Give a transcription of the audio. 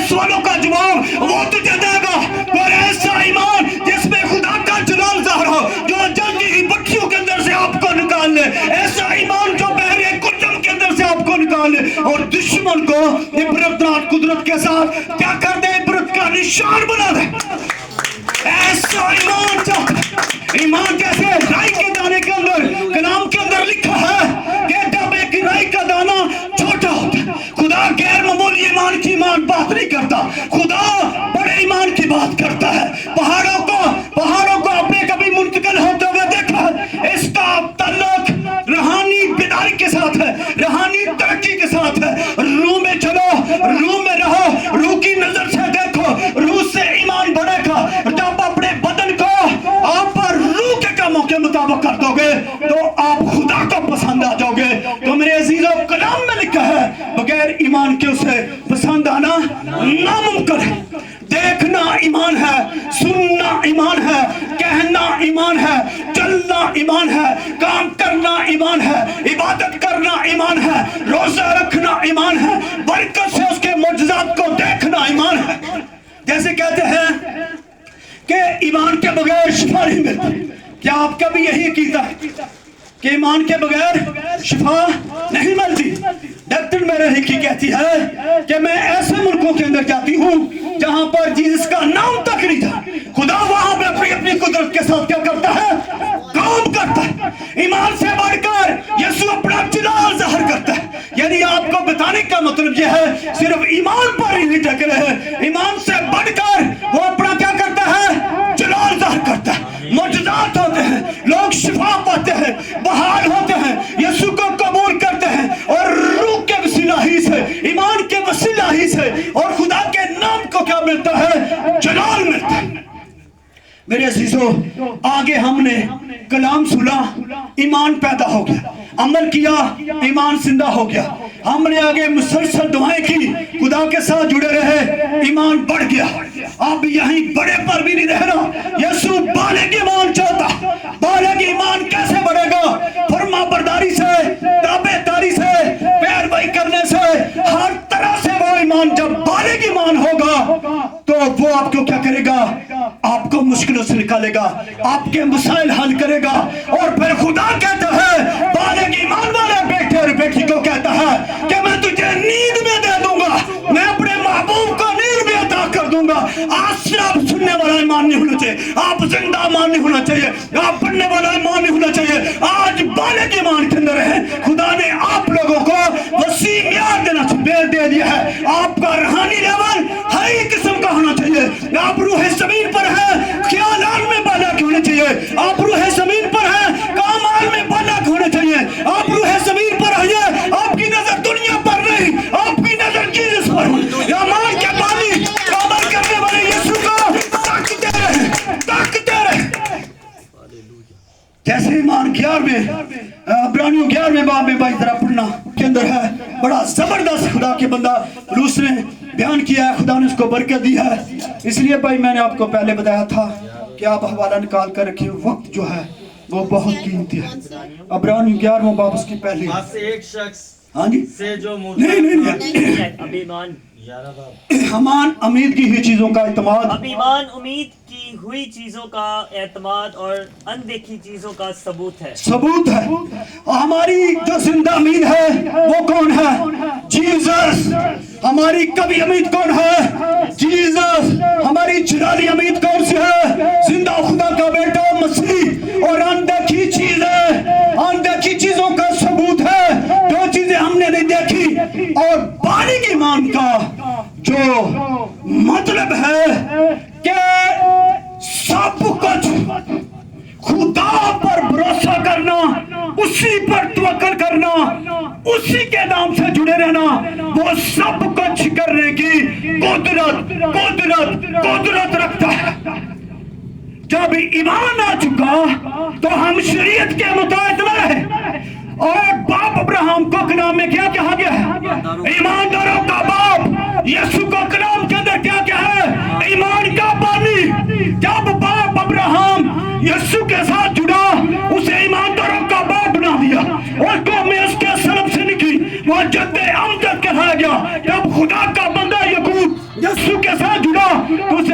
سوالوں کا جواب وہ تجھے دے گا۔ کوئی ایسا ایمان جس میں خدا کا جلال ظاہر ہو، جو جلدی ہی بکھیوں کے اندر سے آپ کو نکال لے، ایسا ایمان جو بحر کلثم کے اندر سے آپ کو نکال لے اور دشمن کو عبرتناک قدرت کے ساتھ کیا کر دے، عبرت کا نشان بنا دے۔ ایسا ایمان چاہتا ہے، ایمان جیسے رائی کے دانے کے اندر کلام کے اندر لکھا ہے کہ جب ایک رائی کا دانہ چھوٹا ہوتا ہے، خدا غیر معمولی ایمان کی بات نہیں کرتا، خدا بڑے ایمان کی بات کرتا ہے۔ پہاڑوں کو آپ نے کبھی منتقل ہوتے ہوئے دیکھا ہے؟ اس کا تعلق روحانی بیداری کے ساتھ ہے، روحانی ترقی کے ساتھ ہے۔ روح میں چلو، روح میں رہو، روح کی نظر سے دیکھو، روح سے ایمان بڑھے گا۔ جب اپنے بدن کو آپ روح کے کاموں کے مطابق کر دو گے تو آپ خدا کو پسند آ جاؤ گے۔ تو میرے عزیزو، کلام میں لکھا ہے بغیر ایمان کے اسے پسند آنا ناممکن ہے۔ دیکھنا ایمان ہے، سننا ایمان ہے، کہنا ایمان ہے، چلنا ایمان ہے، کام کرنا ایمان ہے، عبادت کرنا ایمان ہے، روزہ رکھنا ایمان ہے، برکت سے اس کے معجزات کو دیکھنا ایمان ہے۔ جیسے کہتے ہیں کہ ایمان کے بغیر شفا نہیں ملتی، کیا آپ کا بھی یہی عقیدہ ہے کہ ایمان کے بغیر شفا نہیں ملتی؟ ڈاکٹر میرے ہی کی کہتی ہے کہ میں ایسے ملکوں کے اندر جاتی ہوں جہاں پر جس کا نام تک نہیں تھا، خدا وہاں پہ اپنی قدرت کے ساتھ کیا کرتا ہے؟ کام کرتا ہے۔ ایمان سے بڑھ کر یسوع اپنا جلال ظاہر کرتا ہے۔ یعنی آپ کو بتانے کا مطلب یہ ہے صرف ایمان پر ہی نہیں ٹک رہے، ایمان سے بڑھ کر وہ اپنا کیا کرتا ہے؟ جلال ظاہر کرتا ہے۔ معجزات ہوتے ہیں، لوگ شفا پاتے ہیں، بحال ہوتے ہیں، یسوع کو قبول کرتے ہیں اور روح کے وسیلہ ہی سے، ایمان کے وسیلہ ہی سے اور خدا کے نام کو کیا ملتا ہے؟ جلال ملتا ہے۔ میرے عزیزو، آگے ہم نے کلام سنا، ایمان پیدا ہو گیا، عمل کیا، ایمان زندہ ہو گیا۔ ہم نے آگے مسلسل دعائیں کی، خدا کے ساتھ جڑے رہے، ایمان بڑھ گیا۔ اب یہیں بڑے پر بھی نہیں رہنا، یسوع بالغ ایمان چاہتا۔ بالغ ایمان کیسے بڑھے گا؟ فرما برداری سے، تابع داری سے، پیروی کرنے سے، ہر طرح سے وہ ایمان جب بالغ ایمان ہوگا تو وہ آپ کو کیا کرے گا؟ آپ کو مشکلوں سے نکالے گا، آپ کے مسائل حل کرے گا۔ اور پھر خدا کہتا ہے، بالغ ایمان والے بیٹے اور بیٹی کو کہتا ہے کہ میں تجھے نیند میں دے دوں گا، میں اپنے محبوب کو نیند میں عطا کر دوں گا۔ آج سے آپ سننے والا ایمان نہیں ہونا چاہیے، آپ زندہ ایمان نہیں ہونا چاہیے، آپ پڑھنے والا ایمان نہیں ہونا چاہیے، آج بالغ ایمان کے اندر ہے۔ خدا نے آپ لوگوں کو وسیع معیار دے دیا ہے۔ آپ کا روحانی لیول ہر قسم کا ہونا چاہیے۔ آپ روح زمین پر ہیں، خیالات میں بالغ ہونے چاہیے۔ آپ روح زمین پر ہیں، کامال میں بالغ ہونے چاہیے۔ آپ روح زمین پر ہیں، آپ کی نظر دنیا پر نہیں، آپ کی نظر جیسس پر ہو۔ ایمان کے بانی کامل کرنے والے یسوع کو تاکتے رہے۔ جیسے ایمان 11 باب میں بھائی ذرا پڑھنا کے اندر ہے، بڑا زبردست خدا کے بندہ لوس نے بیان کیا ہے، خدا نے اس کو برکت دی ہے۔ اس لیے بھائی میں نے آپ کو پہلے بتایا تھا کہ آپ حوالہ نکال کر رکھیں، وقت جو ہے وہ بہت قیمتی ہے۔ عبرانیوں 11 باب اس کی پہلی آپ سے ایک شخص ہاں جی سے جو امان امید کی ہوئی چیزوں کا اعتماد، اب ایمان امید کی ہوئی چیزوں کا اعتماد اور اندیکھی چیزوں کا ثبوت ہے۔ ہماری جو زندہ امید ہے وہ کون ہے؟ جیزس۔ ہماری کبھی امید کون ہے؟ جیزس۔ ہماری جلالی امید کون سی ہے؟ زندہ خدا کا بیٹا مسیح۔ اور اندیکھی چیزوں کا ثبوت ہے، جو چیزیں ہم نے نہیں دیکھی۔ اور بالغ ایمان کا جو مطلب ہے کہ سب کچھ خدا پر بھروسہ کرنا، اسی پر توکل کرنا، اسی کے نام سے جڑے رہنا، وہ سب کچھ کرنے کی قدرت رکھتا ہے۔ جب ایمان آ چکا تو ہم شریعت کے مطابق نہ رہے۔ اور باپ ابراہم کو کلام میں کیا کہا گیا ہے؟ ایمانداروں کا باپ۔ یسوع کو کلام کے اندر کیا کہا ہے؟ ایمان کا بانی۔ جب باپ ابراہم یسوع کے ساتھ جڑا، اسے ایمانداروں کا باپ بنا دیا، اور قومیں اس کے سلب سے نکلی، وہ جد امجد کہلایا گیا۔ جب خدا کا بندہ یعقوب